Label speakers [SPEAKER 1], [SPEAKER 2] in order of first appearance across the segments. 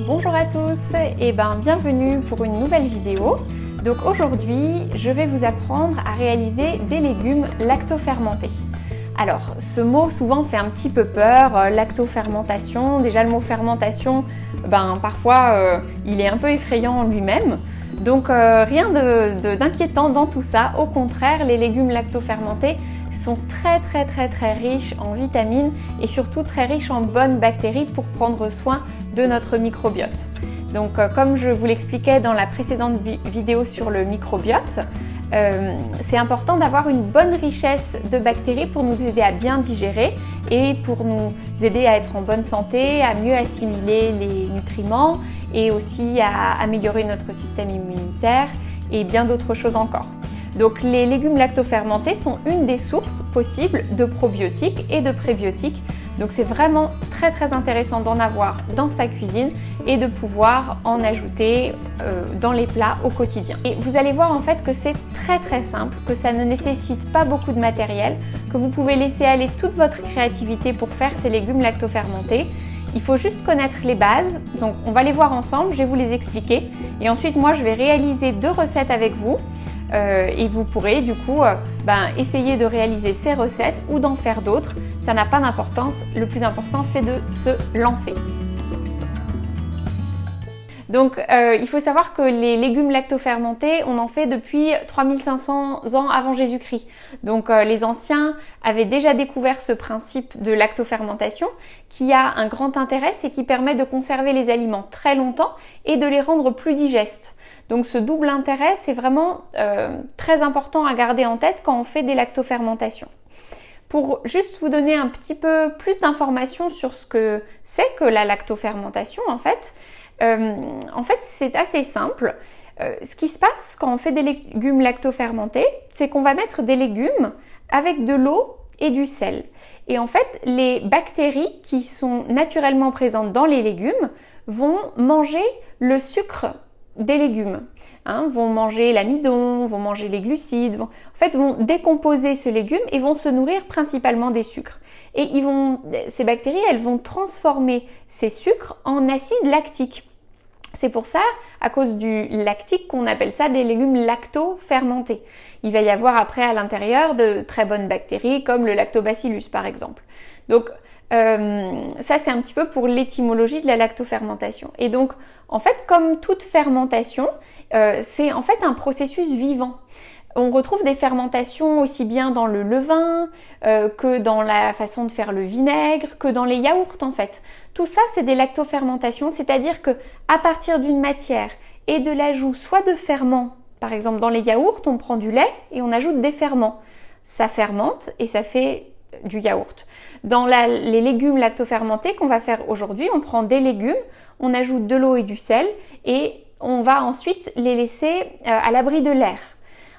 [SPEAKER 1] Bonjour à tous et bienvenue pour une nouvelle vidéo. Donc aujourd'hui, je vais vous apprendre à réaliser des légumes lactofermentés. Alors, ce mot souvent fait un petit peu peur, lactofermentation. Déjà le mot fermentation, parfois il est un peu effrayant en lui-même. Donc rien d'inquiétant dans tout ça. Au contraire, les légumes lactofermentés sont très riches en vitamines et surtout très riches en bonnes bactéries pour prendre soin de notre microbiote. Donc comme je vous l'expliquais dans la précédente vidéo sur le microbiote, c'est important d'avoir une bonne richesse de bactéries pour nous aider à bien digérer et pour nous aider à être en bonne santé, à mieux assimiler les nutriments et aussi à améliorer notre système immunitaire et bien d'autres choses encore. Donc les légumes lactofermentés sont une des sources possibles de probiotiques et de prébiotiques. Donc c'est vraiment très intéressant d'en avoir dans sa cuisine et de pouvoir en ajouter dans les plats au quotidien. Et vous allez voir en fait que c'est très simple, que ça ne nécessite pas beaucoup de matériel, que vous pouvez laisser aller toute votre créativité pour faire ces légumes lactofermentés. Il faut juste connaître les bases, donc on va les voir ensemble, je vais vous les expliquer et ensuite moi je vais réaliser 2 recettes avec vous. Et vous pourrez du coup essayer de réaliser ces recettes ou d'en faire d'autres. Ça n'a pas d'importance, le plus important c'est de se lancer. Donc il faut savoir que les légumes lactofermentés, on en fait depuis 3500 ans avant Jésus-Christ. Donc les anciens avaient déjà découvert ce principe de lactofermentation qui a un grand intérêt, c'est qui permet de conserver les aliments très longtemps et de les rendre plus digestes. Donc ce double intérêt, c'est vraiment très important à garder en tête quand on fait des lactofermentations. Pour juste vous donner un petit peu plus d'informations sur ce que c'est que la lactofermentation en fait c'est assez simple. Ce qui se passe quand on fait des légumes lactofermentés, c'est qu'on va mettre des légumes avec de l'eau et du sel. Et en fait, les bactéries qui sont naturellement présentes dans les légumes vont manger le sucre des légumes, vont manger l'amidon, vont manger les glucides, vont décomposer ce légume et vont se nourrir principalement des sucres. Et ces bactéries, elles vont transformer ces sucres en acide lactique. C'est pour ça, à cause du lactique, qu'on appelle ça des légumes lacto-fermentés. Il va y avoir après à l'intérieur de très bonnes bactéries comme le lactobacillus par exemple. Donc ça c'est un petit peu pour l'étymologie de la lactofermentation. Et donc en fait comme toute fermentation, c'est en fait un processus vivant. On retrouve des fermentations aussi bien dans le levain que dans la façon de faire le vinaigre, que dans les yaourts en fait. Tout ça c'est des lactofermentations, c'est-à-dire que à partir d'une matière et de l'ajout soit de ferments, par exemple dans les yaourts on prend du lait et on ajoute des ferments. Ça fermente et ça fait du yaourt. Dans les légumes lactofermentés qu'on va faire aujourd'hui, on prend des légumes, on ajoute de l'eau et du sel et on va ensuite les laisser à l'abri de l'air.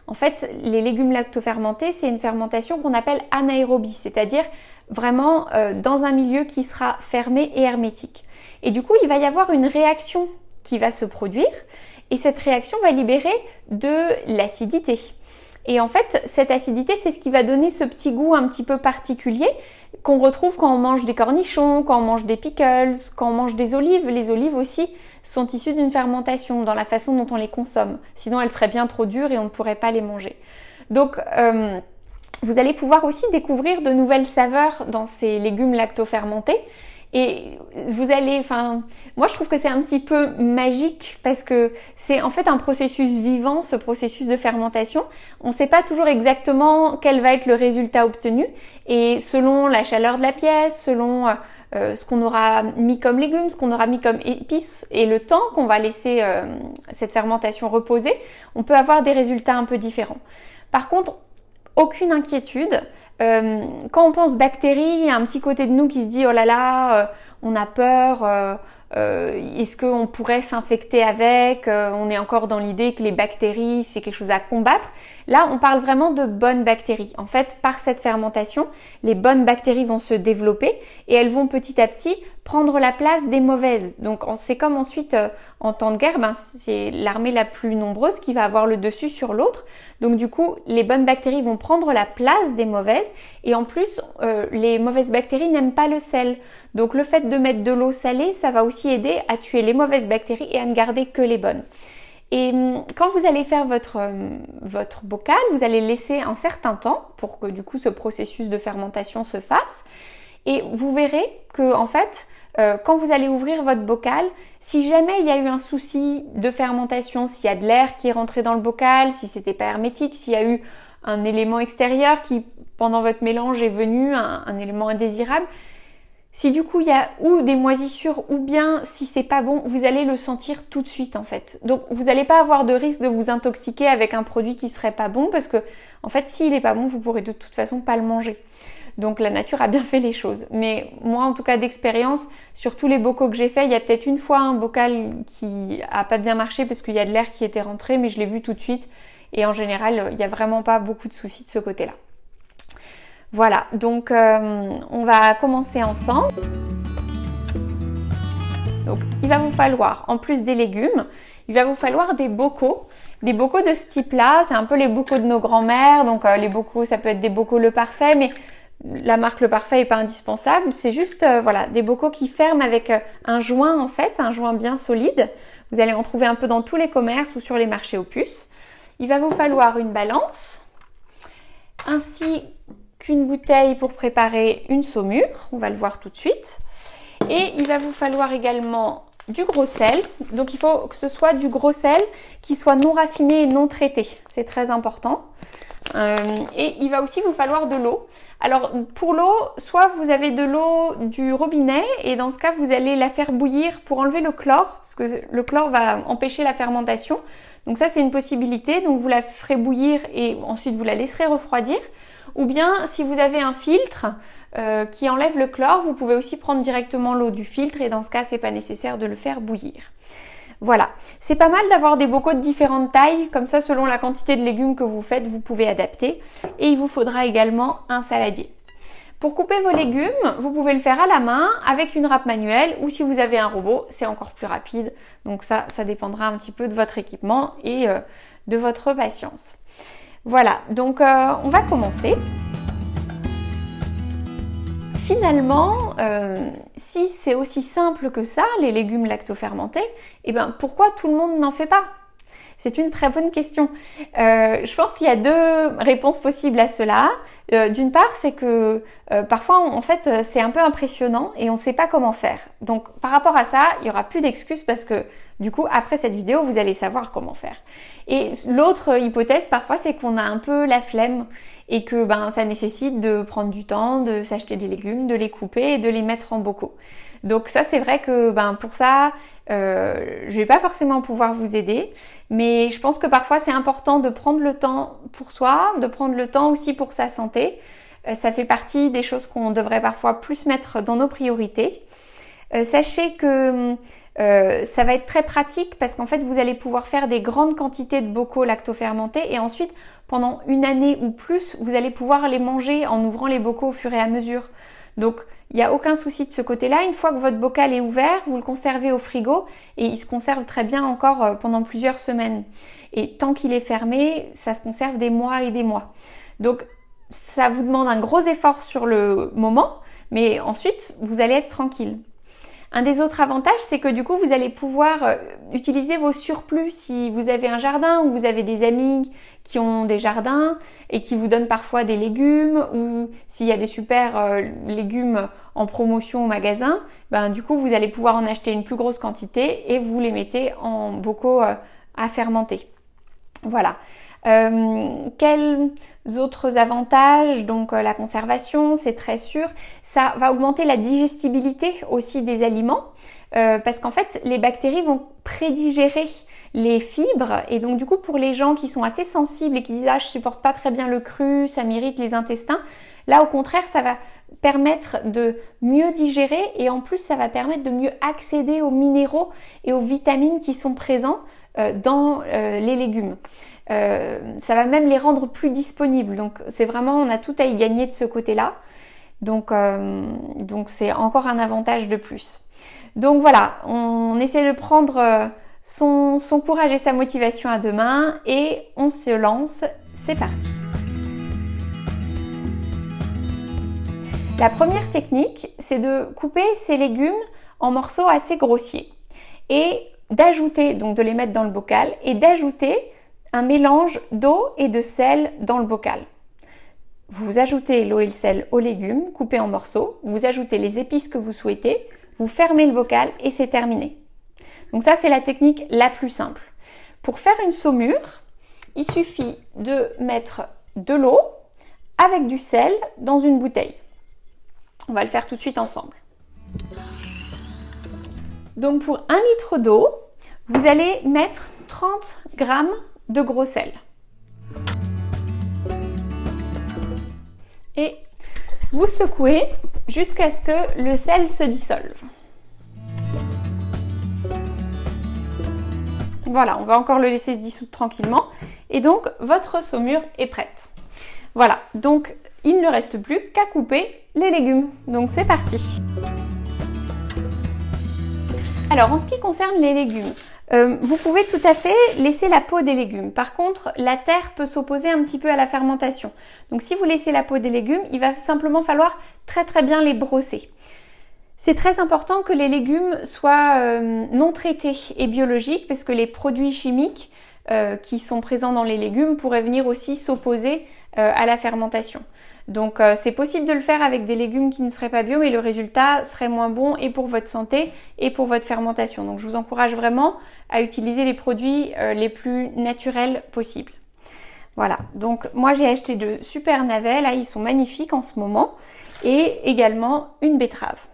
[SPEAKER 1] En fait, les légumes lactofermentés, c'est une fermentation qu'on appelle anaérobie, c'est-à-dire vraiment dans un milieu qui sera fermé et hermétique. Et du coup, il va y avoir une réaction qui va se produire et cette réaction va libérer de l'acidité. Et en fait, cette acidité, c'est ce qui va donner ce petit goût un petit peu particulier qu'on retrouve quand on mange des cornichons, quand on mange des pickles, quand on mange des olives. Les olives aussi sont issues d'une fermentation dans la façon dont on les consomme. Sinon, elles seraient bien trop dures et on ne pourrait pas les manger. Donc, vous allez pouvoir aussi découvrir de nouvelles saveurs dans ces légumes lactofermentés. Et moi je trouve que c'est un petit peu magique parce que c'est en fait un processus vivant, ce processus de fermentation. On ne sait pas toujours exactement quel va être le résultat obtenu et selon la chaleur de la pièce, selon ce qu'on aura mis comme légumes, ce qu'on aura mis comme épices et le temps qu'on va laisser cette fermentation reposer, on peut avoir des résultats un peu différents. Par contre, aucune inquiétude. Quand on pense bactéries, il y a un petit côté de nous qui se dit « Oh là là, on a peur, est-ce qu'on pourrait s'infecter avec ?» On est encore dans l'idée que les bactéries, c'est quelque chose à combattre. Là, on parle vraiment de bonnes bactéries. En fait, par cette fermentation, les bonnes bactéries vont se développer et elles vont petit à petit prendre la place des mauvaises. Donc c'est comme ensuite en temps de guerre, c'est l'armée la plus nombreuse qui va avoir le dessus sur l'autre. Donc du coup, les bonnes bactéries vont prendre la place des mauvaises et en plus, les mauvaises bactéries n'aiment pas le sel. Donc le fait de mettre de l'eau salée, ça va aussi aussi aider à tuer les mauvaises bactéries et à ne garder que les bonnes. Et quand vous allez faire votre bocal, vous allez laisser un certain temps pour que du coup ce processus de fermentation se fasse. Et vous verrez que en fait, quand vous allez ouvrir votre bocal, si jamais il y a eu un souci de fermentation, s'il y a de l'air qui est rentré dans le bocal, si c'était pas hermétique, s'il y a eu un élément extérieur qui pendant votre mélange est venu, un élément indésirable, si du coup il y a ou des moisissures ou bien si c'est pas bon, vous allez le sentir tout de suite en fait. Donc vous n'allez pas avoir de risque de vous intoxiquer avec un produit qui serait pas bon parce que en fait s'il est pas bon, vous pourrez de toute façon pas le manger. Donc la nature a bien fait les choses. Mais moi en tout cas d'expérience, sur tous les bocaux que j'ai fait, il y a peut-être une fois un bocal qui a pas bien marché parce qu'il y a de l'air qui était rentré, mais je l'ai vu tout de suite et en général il n'y a vraiment pas beaucoup de soucis de ce côté-là. Voilà, donc on va commencer ensemble. Donc il va vous falloir, en plus des légumes, il va vous falloir des bocaux de ce type-là. C'est un peu les bocaux de nos grands-mères, donc les bocaux, ça peut être des bocaux Le Parfait, mais la marque Le Parfait n'est pas indispensable. C'est juste voilà, des bocaux qui ferment avec un joint en fait, un joint bien solide. Vous allez en trouver un peu dans tous les commerces ou sur les marchés aux puces. Il va vous falloir une balance, ainsi qu'une bouteille pour préparer une saumure, on va le voir tout de suite. Et il va vous falloir également du gros sel, donc il faut que ce soit du gros sel qui soit non raffiné et non traité, c'est très important. Et il va aussi vous falloir de l'eau. Alors pour l'eau, soit vous avez de l'eau du robinet et dans ce cas vous allez la faire bouillir pour enlever le chlore, parce que le chlore va empêcher la fermentation. Donc ça c'est une possibilité, donc vous la ferez bouillir et ensuite vous la laisserez refroidir. Ou bien si vous avez un filtre qui enlève le chlore, vous pouvez aussi prendre directement l'eau du filtre et dans ce cas c'est pas nécessaire de le faire bouillir. Voilà, c'est pas mal d'avoir des bocaux de différentes tailles, comme ça selon la quantité de légumes que vous faites, vous pouvez adapter. Et il vous faudra également un saladier. Pour couper vos légumes, vous pouvez le faire à la main avec une râpe manuelle ou si vous avez un robot, c'est encore plus rapide. Donc ça dépendra un petit peu de votre équipement et de votre patience. Voilà, donc on va commencer. Finalement, si c'est aussi simple que ça, les légumes lactofermentés, eh ben pourquoi tout le monde n'en fait pas? C'est une très bonne question. Je pense qu'il y a deux réponses possibles à cela. D'une part, c'est que parfois, en fait, c'est un peu impressionnant et on ne sait pas comment faire. Donc, par rapport à ça, il n'y aura plus d'excuses parce que du coup, après cette vidéo, vous allez savoir comment faire. Et l'autre hypothèse, parfois, c'est qu'on a un peu la flemme et que ça nécessite de prendre du temps, de s'acheter des légumes, de les couper et de les mettre en bocaux. Donc ça, c'est vrai que pour ça, je vais pas forcément pouvoir vous aider, mais je pense que parfois c'est important de prendre le temps pour soi, de prendre le temps aussi pour sa santé. Ça fait partie des choses qu'on devrait parfois plus mettre dans nos priorités. Sachez que ça va être très pratique parce qu'en fait vous allez pouvoir faire des grandes quantités de bocaux lactofermentés et ensuite pendant une année ou plus vous allez pouvoir les manger en ouvrant les bocaux au fur et à mesure. Donc il n'y a aucun souci de ce côté-là. Une fois que votre bocal est ouvert, vous le conservez au frigo et il se conserve très bien encore pendant plusieurs semaines. Et tant qu'il est fermé, ça se conserve des mois et des mois. Donc ça vous demande un gros effort sur le moment, mais ensuite vous allez être tranquille. Un des autres avantages, c'est que du coup, vous allez pouvoir utiliser vos surplus si vous avez un jardin ou vous avez des amis qui ont des jardins et qui vous donnent parfois des légumes ou s'il y a des super légumes en promotion au magasin, du coup, vous allez pouvoir en acheter une plus grosse quantité et vous les mettez en bocaux à fermenter. Voilà. Quels autres avantages? Donc la conservation, c'est très sûr. Ça va augmenter la digestibilité aussi des aliments parce qu'en fait les bactéries vont prédigérer les fibres et donc du coup pour les gens qui sont assez sensibles et qui disent je supporte pas très bien le cru, ça m'irrite les intestins, là au contraire ça va permettre de mieux digérer et en plus ça va permettre de mieux accéder aux minéraux et aux vitamines qui sont présents dans les légumes. Ça va même les rendre plus disponibles. Donc c'est vraiment, on a tout à y gagner de ce côté-là. Donc c'est encore un avantage de plus. Donc voilà, on essaie de prendre son courage et sa motivation à deux mains et on se lance. C'est parti. La première technique, c'est de couper ces légumes en morceaux assez grossiers et d'ajouter, donc de les mettre dans le bocal et d'ajouter un mélange d'eau et de sel dans le bocal. Vous ajoutez l'eau et le sel aux légumes coupés en morceaux, vous ajoutez les épices que vous souhaitez, vous fermez le bocal et c'est terminé. Donc ça, c'est la technique la plus simple. Pour faire une saumure, il suffit de mettre de l'eau avec du sel dans une bouteille. On va le faire tout de suite ensemble. Donc pour 1 litre d'eau, vous allez mettre 30 g de gros sel. Et vous secouez jusqu'à ce que le sel se dissolve. Voilà, on va encore le laisser se dissoudre tranquillement. Et donc, votre saumure est prête. Voilà, donc il ne reste plus qu'à couper les légumes. Donc c'est parti. Alors, en ce qui concerne les légumes, vous pouvez tout à fait laisser la peau des légumes. Par contre, la terre peut s'opposer un petit peu à la fermentation. Donc si vous laissez la peau des légumes, il va simplement falloir très bien les brosser. C'est très important que les légumes soient non traités et biologiques parce que les produits chimiques qui sont présents dans les légumes pourraient venir aussi s'opposer à la fermentation. Donc c'est possible de le faire avec des légumes qui ne seraient pas bio, mais le résultat serait moins bon et pour votre santé et pour votre fermentation. Donc je vous encourage vraiment à utiliser les produits les plus naturels possibles. Voilà, donc moi j'ai acheté de super navets, là ils sont magnifiques en ce moment, et également une betterave.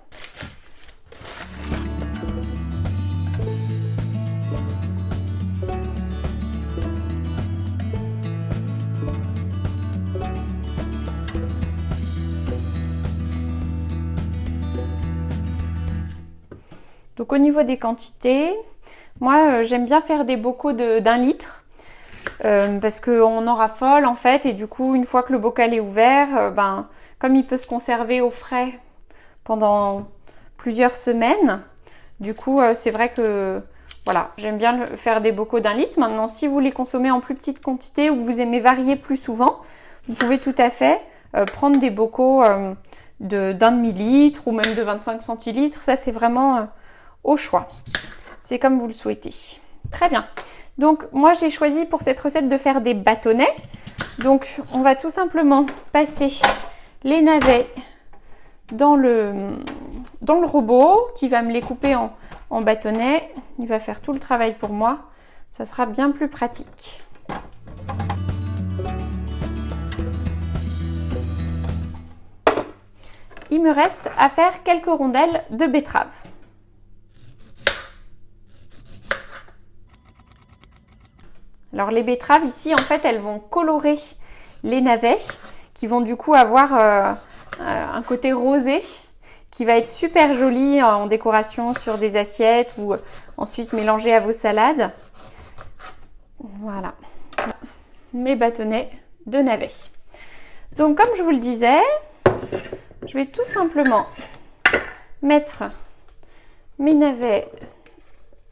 [SPEAKER 1] Donc au niveau des quantités, moi j'aime bien faire des bocaux d'1 litre parce qu'on en raffole en fait, et du coup une fois que le bocal est ouvert, comme il peut se conserver au frais pendant plusieurs semaines, du coup c'est vrai que voilà, j'aime bien faire des bocaux d'1 litre. Maintenant si vous les consommez en plus petite quantité ou que vous aimez varier plus souvent, vous pouvez tout à fait prendre des bocaux d'1 demi-litre ou même de 25 centilitres, ça c'est vraiment au choix. C'est comme vous le souhaitez. Très bien. Donc moi j'ai choisi pour cette recette de faire des bâtonnets. Donc on va tout simplement passer les navets dans le robot qui va me les couper en bâtonnets. Il va faire tout le travail pour moi. Ça sera bien plus pratique. Il me reste à faire quelques rondelles de betterave. Alors les betteraves ici, en fait, elles vont colorer les navets qui vont du coup avoir un côté rosé qui va être super joli en décoration sur des assiettes ou ensuite mélangé à vos salades. Voilà, mes bâtonnets de navets. Donc comme je vous le disais, je vais tout simplement mettre mes navets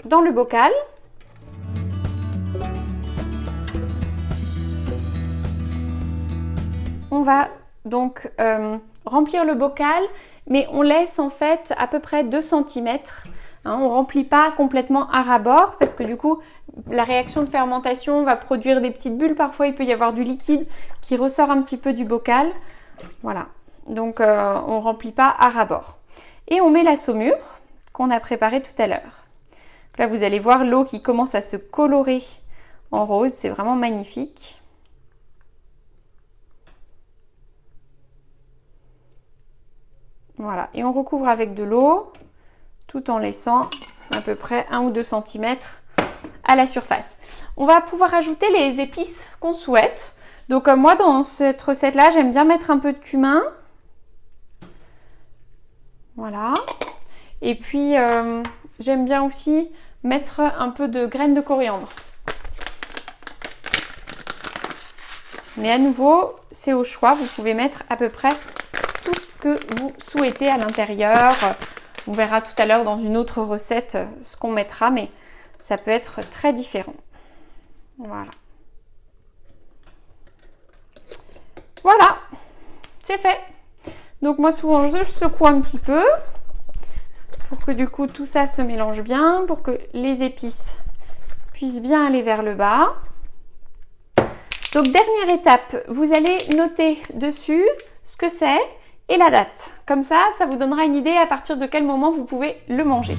[SPEAKER 1] dans le bocal. On va donc remplir le bocal, mais on laisse en fait à peu près 2 cm. On ne remplit pas complètement à ras-bord parce que du coup, la réaction de fermentation va produire des petites bulles. Parfois, il peut y avoir du liquide qui ressort un petit peu du bocal. Voilà, donc on ne remplit pas à ras-bord. Et on met la saumure qu'on a préparée tout à l'heure. Là, vous allez voir l'eau qui commence à se colorer en rose. C'est vraiment magnifique. Voilà, et on recouvre avec de l'eau tout en laissant à peu près 1 ou 2 cm à la surface. On va pouvoir ajouter les épices qu'on souhaite. Donc moi dans cette recette là, j'aime bien mettre un peu de cumin. Voilà. Et puis j'aime bien aussi mettre un peu de graines de coriandre. Mais à nouveau, c'est au choix, vous pouvez mettre à peu près tout ce que vous souhaitez à l'intérieur. On verra tout à l'heure dans une autre recette ce qu'on mettra, mais ça peut être très différent. Voilà. Voilà, c'est fait. Donc moi souvent je secoue un petit peu pour que du coup tout ça se mélange bien, pour que les épices puissent bien aller vers le bas. Donc dernière étape, vous allez noter dessus ce que c'est et la date. Comme ça, ça vous donnera une idée à partir de quel moment vous pouvez le manger.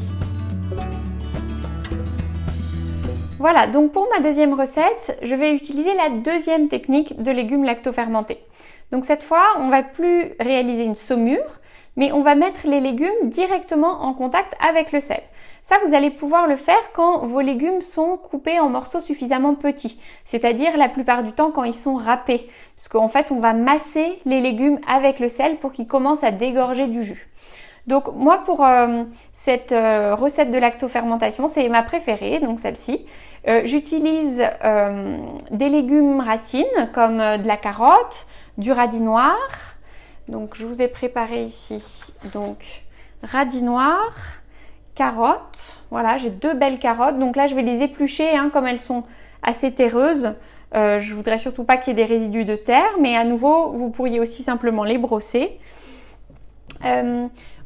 [SPEAKER 1] Voilà, donc pour ma deuxième recette, je vais utiliser la deuxième technique de légumes lactofermentés. Donc cette fois, on ne va plus réaliser une saumure, mais on va mettre les légumes directement en contact avec le sel. Ça, vous allez pouvoir le faire quand vos légumes sont coupés en morceaux suffisamment petits, c'est-à-dire la plupart du temps quand ils sont râpés, parce qu'en fait, on va masser les légumes avec le sel pour qu'ils commencent à dégorger du jus. Donc moi, pour cette recette de lactofermentation, c'est ma préférée, donc celle-ci. J'utilise des légumes racines comme de la carotte, du radis noir. Donc je vous ai préparé ici donc radis noir, carottes. Voilà, j'ai 2 belles carottes. Donc là, je vais les éplucher comme elles sont assez terreuses. Je voudrais surtout pas qu'il y ait des résidus de terre, mais à nouveau, vous pourriez aussi simplement les brosser.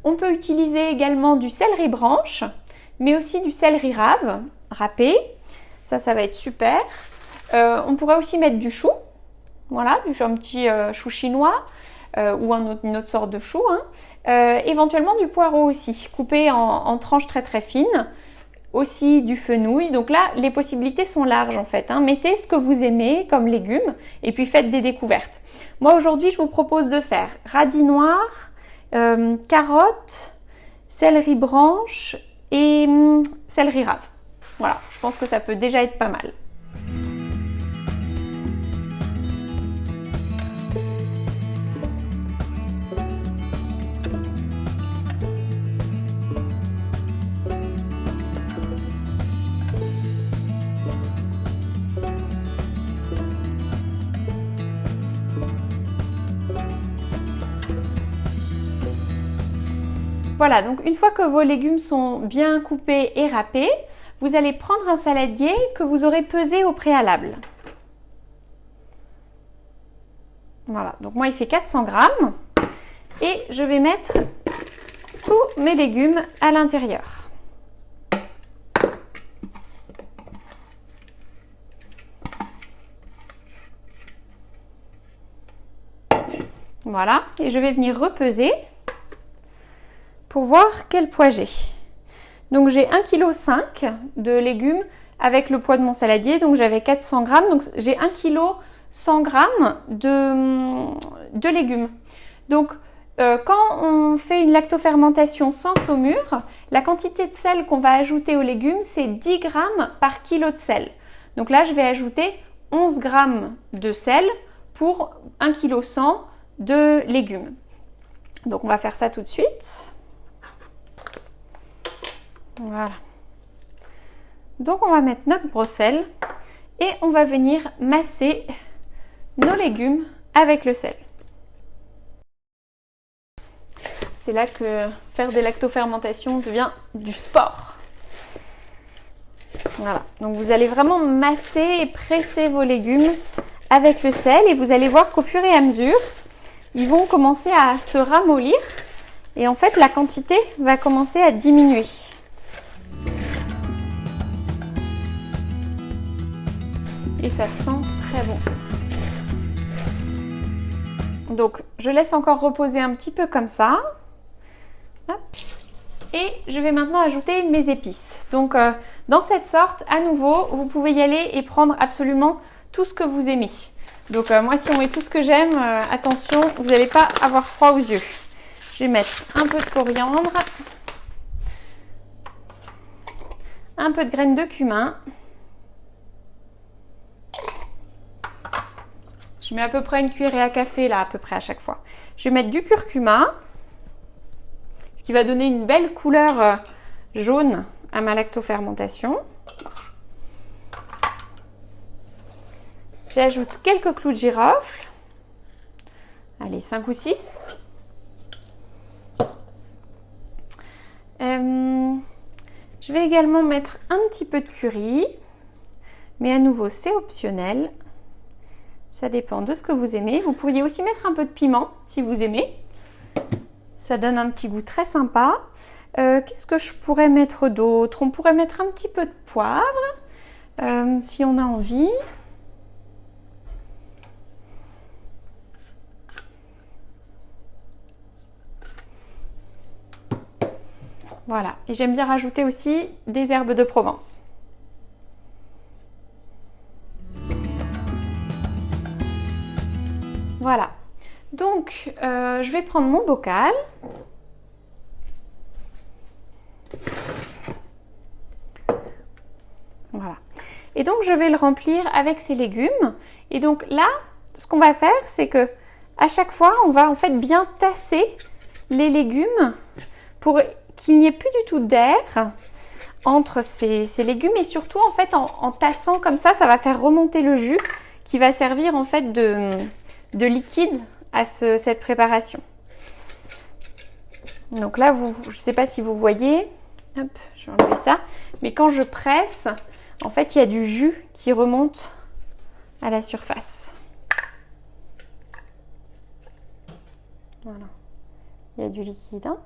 [SPEAKER 1] On peut utiliser également du céleri branche, mais aussi du céleri rave, râpé. Ça va être super. On pourrait aussi mettre du chou. Voilà, un petit chou chinois ou une autre sorte de chou. Éventuellement du poireau aussi, coupé en tranches très très fines. Aussi du fenouil. Donc là, les possibilités sont larges en fait. Mettez ce que vous aimez comme légumes et puis faites des découvertes. Moi aujourd'hui, je vous propose de faire radis noir, carottes, céleri branche et céleri rave. Voilà, je pense que ça peut déjà être pas mal. Voilà, donc une fois que vos légumes sont bien coupés et râpés, vous allez prendre un saladier que vous aurez pesé au préalable. Voilà, donc moi il fait 400 grammes et je vais mettre tous mes légumes à l'intérieur. Voilà, et je vais venir repeser pour voir quel poids j'ai. Donc j'ai 1,5 kg de légumes avec le poids de mon saladier, donc j'avais 400 grammes, donc j'ai 1 kg 100 grammes de légumes. Donc quand on fait une lactofermentation sans saumure, la quantité de sel qu'on va ajouter aux légumes, c'est 10 grammes par kilo de sel. Donc là, je vais ajouter 11 grammes de sel pour 1,1 kg de légumes. Donc on va faire ça tout de suite. Voilà. Donc on va mettre notre brossel et on va venir masser nos légumes avec le sel. C'est là que faire des lactofermentations devient du sport. Voilà, donc vous allez vraiment masser et presser vos légumes avec le sel et vous allez voir qu'au fur et à mesure, ils vont commencer à se ramollir et en fait la quantité va commencer à diminuer. Et ça sent très bon. Donc je laisse encore reposer un petit peu comme ça. Hop. Et je vais maintenant ajouter mes épices. Donc dans cette sorte, à nouveau, vous pouvez y aller et prendre absolument tout ce que vous aimez. Donc moi si on met tout ce que j'aime, attention, vous n'allez pas avoir froid aux yeux. Je vais mettre un peu de coriandre, un peu de graines de cumin. Je mets à peu près une cuillerée à café là, à peu près à chaque fois. Je vais mettre du curcuma, ce qui va donner une belle couleur jaune à ma lactofermentation. J'ajoute quelques clous de girofle. Allez, 5 ou 6. Je vais également mettre un petit peu de curry, mais à nouveau c'est optionnel. Ça dépend de ce que vous aimez. Vous pourriez aussi mettre un peu de piment si vous aimez. Ça donne un petit goût très sympa. Qu'est-ce que je pourrais mettre d'autre? On pourrait mettre un petit peu de poivre, si on a envie. Voilà, et j'aime bien rajouter aussi des herbes de Provence. Voilà, donc je vais prendre mon bocal. Voilà, et donc je vais le remplir avec ces légumes. Et donc là, ce qu'on va faire, c'est que à chaque fois, on va en fait bien tasser les légumes pour qu'il n'y ait plus du tout d'air entre ces légumes, et surtout en fait en tassant comme ça va faire remonter le jus qui va servir en fait de liquide à cette préparation. Donc là, je ne sais pas si vous voyez, hop, je vais enlever ça, mais quand je presse, en fait il y a du jus qui remonte à la surface. Voilà, il y a du liquide, hein.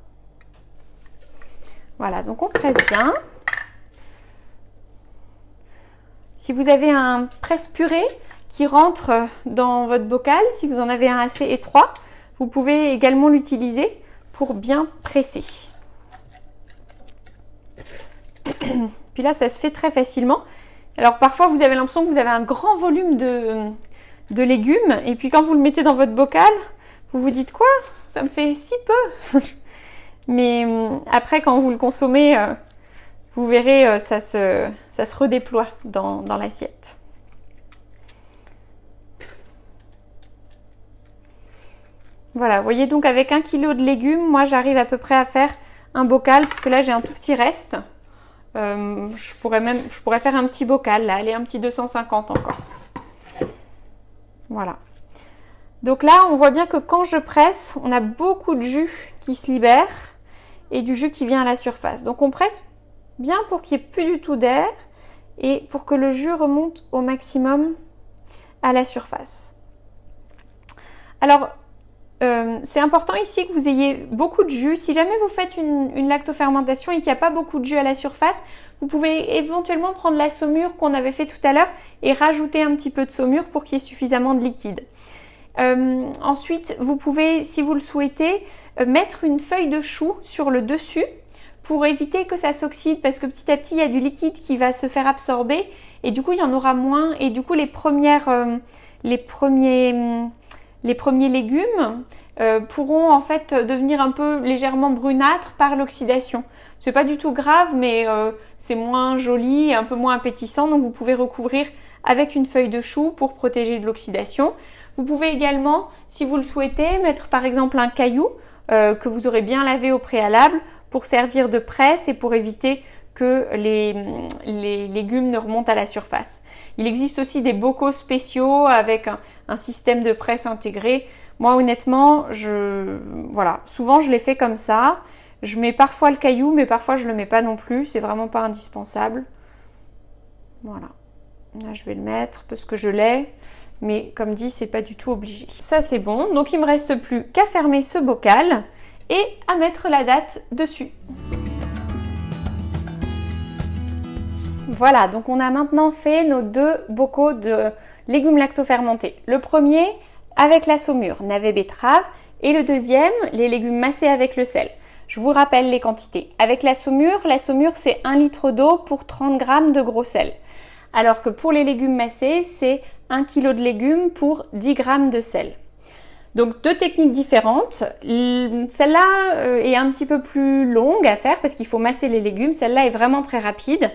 [SPEAKER 1] Voilà, donc on presse bien. Si vous avez un presse-purée qui rentre dans votre bocal, si vous en avez un assez étroit, vous pouvez également l'utiliser pour bien presser. Puis là, ça se fait très facilement. Alors parfois, vous avez l'impression que vous avez un grand volume de légumes, et puis quand vous le mettez dans votre bocal, vous vous dites quoi? Ça me fait si peu. Mais après, quand vous le consommez, vous verrez, ça se redéploie dans l'assiette. Voilà, vous voyez, donc avec 1 kg de légumes, moi j'arrive à peu près à faire un bocal, parce que là j'ai un tout petit reste. Je pourrais faire un petit bocal, là, allez, un petit 250 encore. Voilà. Donc là, on voit bien que quand je presse, on a beaucoup de jus qui se libère et du jus qui vient à la surface. Donc on presse bien pour qu'il n'y ait plus du tout d'air et pour que le jus remonte au maximum à la surface. Alors, c'est important ici que vous ayez beaucoup de jus. Si jamais vous faites une lactofermentation et qu'il n'y a pas beaucoup de jus à la surface, vous pouvez éventuellement prendre la saumure qu'on avait fait tout à l'heure et rajouter un petit peu de saumure pour qu'il y ait suffisamment de liquide. Ensuite, vous pouvez, si vous le souhaitez, mettre une feuille de chou sur le dessus pour éviter que ça s'oxyde, parce que petit à petit, il y a du liquide qui va se faire absorber et du coup, il y en aura moins, et du coup, les premiers légumes pourront en fait devenir un peu légèrement brunâtres par l'oxydation. C'est pas du tout grave, mais c'est moins joli et un peu moins appétissant, donc vous pouvez recouvrir avec une feuille de chou pour protéger de l'oxydation. Vous pouvez également, si vous le souhaitez, mettre par exemple un caillou que vous aurez bien lavé au préalable pour servir de presse et pour éviter que les légumes ne remontent à la surface. Il existe aussi des bocaux spéciaux avec un système de presse intégré. Moi honnêtement, voilà, souvent je les fais comme ça. Je mets parfois le caillou, mais parfois je le mets pas non plus. C'est vraiment pas indispensable. Voilà. Là je vais le mettre parce que je l'ai. Mais comme dit, c'est pas du tout obligé. Ça c'est bon. Donc il me reste plus qu'à fermer ce bocal et à mettre la date dessus. Voilà, donc on a maintenant fait nos 2 bocaux de légumes lactofermentés. Le premier avec la saumure, navet betterave, et le deuxième, les légumes massés avec le sel. Je vous rappelle les quantités. Avec la saumure c'est 1 litre d'eau pour 30 g de gros sel. Alors que pour les légumes massés, c'est 1 kg de légumes pour 10 g de sel. Donc 2 techniques différentes. Celle-là est un petit peu plus longue à faire parce qu'il faut masser les légumes. Celle-là est vraiment très rapide.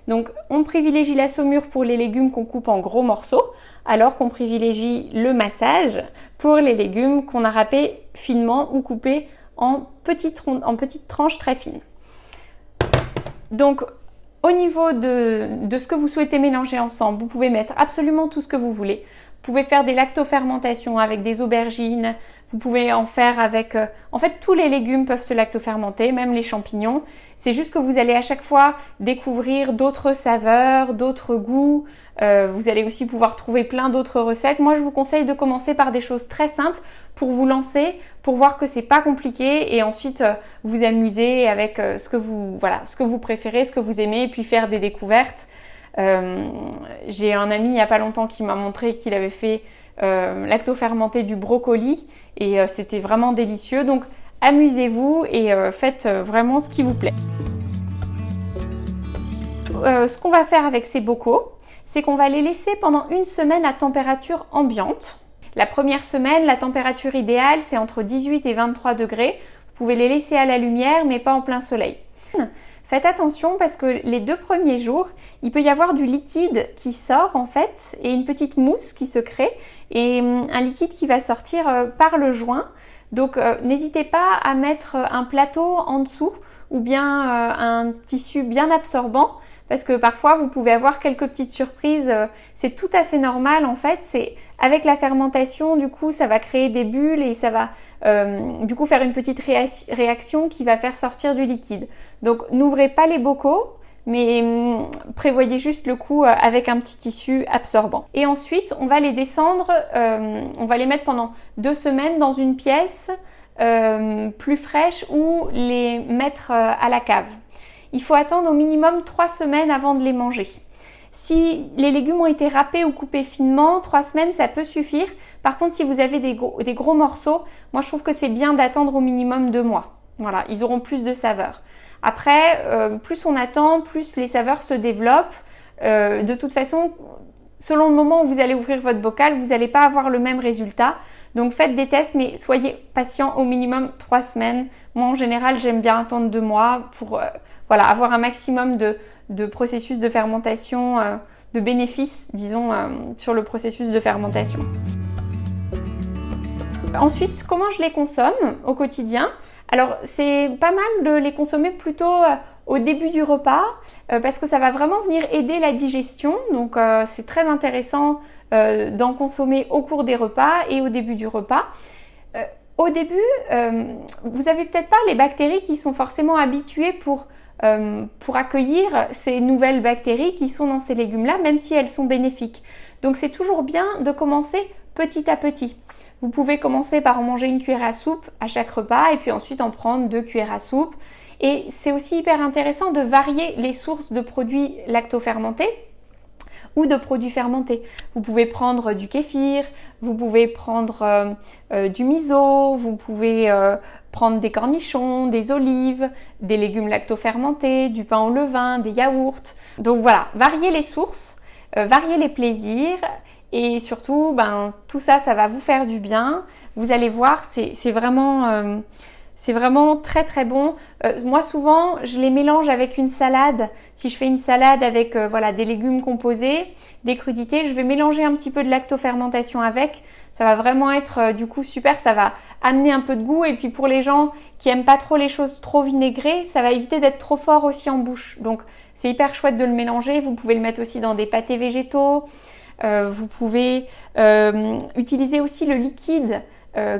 [SPEAKER 1] Donc on privilégie la saumure pour les légumes qu'on coupe en gros morceaux, alors qu'on privilégie le massage pour les légumes qu'on a râpés finement ou coupés en petites tranches très fines. Donc au niveau de ce que vous souhaitez mélanger ensemble, vous pouvez mettre absolument tout ce que vous voulez. pouvez faire des lactofermentations avec des aubergines, vous pouvez en faire avec... en fait, tous les légumes peuvent se lactofermenter, même les champignons. C'est juste que vous allez à chaque fois découvrir d'autres saveurs, d'autres goûts. Vous allez aussi pouvoir trouver plein d'autres recettes. Moi, je vous conseille de commencer par des choses très simples pour vous lancer, pour voir que c'est pas compliqué et ensuite vous amuser avec ce que vous préférez, ce que vous aimez et puis faire des découvertes. J'ai un ami il y a pas longtemps qui m'a montré qu'il avait fait lactofermenté du brocoli et c'était vraiment délicieux. Donc amusez-vous et faites vraiment ce qui vous plaît. Ce qu'on va faire avec ces bocaux, c'est qu'on va les laisser pendant une semaine à température ambiante. La première semaine, la température idéale, c'est entre 18 et 23 degrés. Vous pouvez les laisser à la lumière, mais pas en plein soleil. Faites attention parce que les 2 premiers jours, il peut y avoir du liquide qui sort en fait et une petite mousse qui se crée et un liquide qui va sortir par le joint. Donc n'hésitez pas à mettre un plateau en dessous ou bien un tissu bien absorbant parce que parfois vous pouvez avoir quelques petites surprises. C'est tout à fait normal en fait. C'est avec la fermentation, du coup, ça va créer des bulles et ça va du coup faire une petite réaction qui va faire sortir du liquide. Donc n'ouvrez pas les bocaux, mais prévoyez juste le coup avec un petit tissu absorbant. Et ensuite, on va les descendre, on va les mettre pendant 2 semaines dans une pièce plus fraîche ou les mettre à la cave. Il faut attendre au minimum 3 semaines avant de les manger. Si les légumes ont été râpés ou coupés finement, 3 semaines, ça peut suffire. Par contre, si vous avez des gros morceaux, moi je trouve que c'est bien d'attendre au minimum 2 mois. Voilà, ils auront plus de saveur. Après, plus on attend, plus les saveurs se développent. De toute façon, selon le moment où vous allez ouvrir votre bocal, vous n'allez pas avoir le même résultat. Donc faites des tests, mais soyez patient au minimum 3 semaines. Moi, en général, j'aime bien attendre 2 mois pour avoir un maximum de processus de fermentation, de bénéfices, disons, sur le processus de fermentation. Ensuite, comment je les consomme au quotidien? Alors, c'est pas mal de les consommer plutôt au début du repas parce que ça va vraiment venir aider la digestion. Donc, c'est très intéressant d'en consommer au cours des repas et au début du repas. Au début, vous n'avez peut-être pas les bactéries qui sont forcément habituées pour accueillir ces nouvelles bactéries qui sont dans ces légumes-là, même si elles sont bénéfiques. Donc, c'est toujours bien de commencer petit à petit. Vous pouvez commencer par en manger une cuillère à soupe à chaque repas et puis ensuite en prendre 2 cuillères à soupe. Et c'est aussi hyper intéressant de varier les sources de produits lactofermentés ou de produits fermentés. Vous pouvez prendre du kéfir, vous pouvez prendre du miso, vous pouvez prendre des cornichons, des olives, des légumes lactofermentés, du pain au levain, des yaourts. Donc voilà, variez les sources, variez les plaisirs. Et surtout, tout ça, ça va vous faire du bien. Vous allez voir, c'est vraiment très très bon. Moi, souvent, je les mélange avec une salade. Si je fais une salade avec des légumes composés, des crudités, je vais mélanger un petit peu de lactofermentation avec. Ça va vraiment être du coup super. Ça va amener un peu de goût. Et puis pour les gens qui aiment pas trop les choses trop vinaigrées, ça va éviter d'être trop fort aussi en bouche. Donc, c'est hyper chouette de le mélanger. Vous pouvez le mettre aussi dans des pâtés végétaux. Vous pouvez utiliser aussi le liquide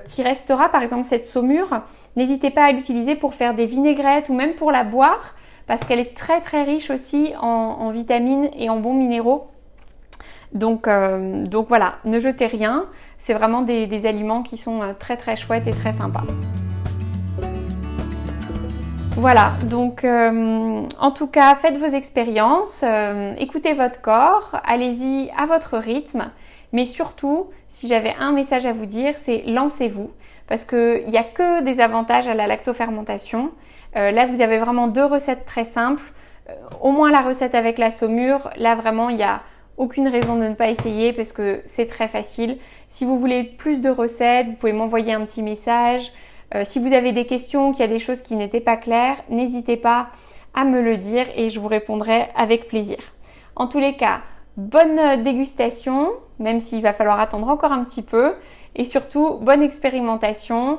[SPEAKER 1] qui restera, par exemple cette saumure. N'hésitez pas à l'utiliser pour faire des vinaigrettes ou même pour la boire parce qu'elle est très très riche aussi en vitamines et en bons minéraux. Donc voilà, ne jetez rien. C'est vraiment des aliments qui sont très très chouettes et très sympas. Voilà, donc en tout cas, faites vos expériences, écoutez votre corps, allez-y à votre rythme, mais surtout, si j'avais un message à vous dire, c'est lancez-vous, parce qu'il n'y a que des avantages à la lactofermentation. Là, vous avez vraiment 2 recettes très simples, au moins la recette avec la saumure, là vraiment, il n'y a aucune raison de ne pas essayer parce que c'est très facile. Si vous voulez plus de recettes, vous pouvez m'envoyer un petit message. Si vous avez des questions, qu'il y a des choses qui n'étaient pas claires, n'hésitez pas à me le dire et je vous répondrai avec plaisir. En tous les cas, bonne dégustation, même s'il va falloir attendre encore un petit peu. Et surtout, bonne expérimentation.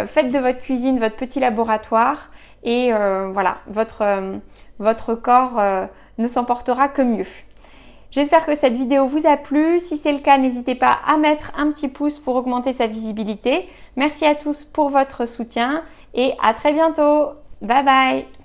[SPEAKER 1] Faites de votre cuisine votre petit laboratoire et votre corps ne s'en portera que mieux. J'espère que cette vidéo vous a plu. Si c'est le cas, n'hésitez pas à mettre un petit pouce pour augmenter sa visibilité. Merci à tous pour votre soutien et à très bientôt. Bye bye!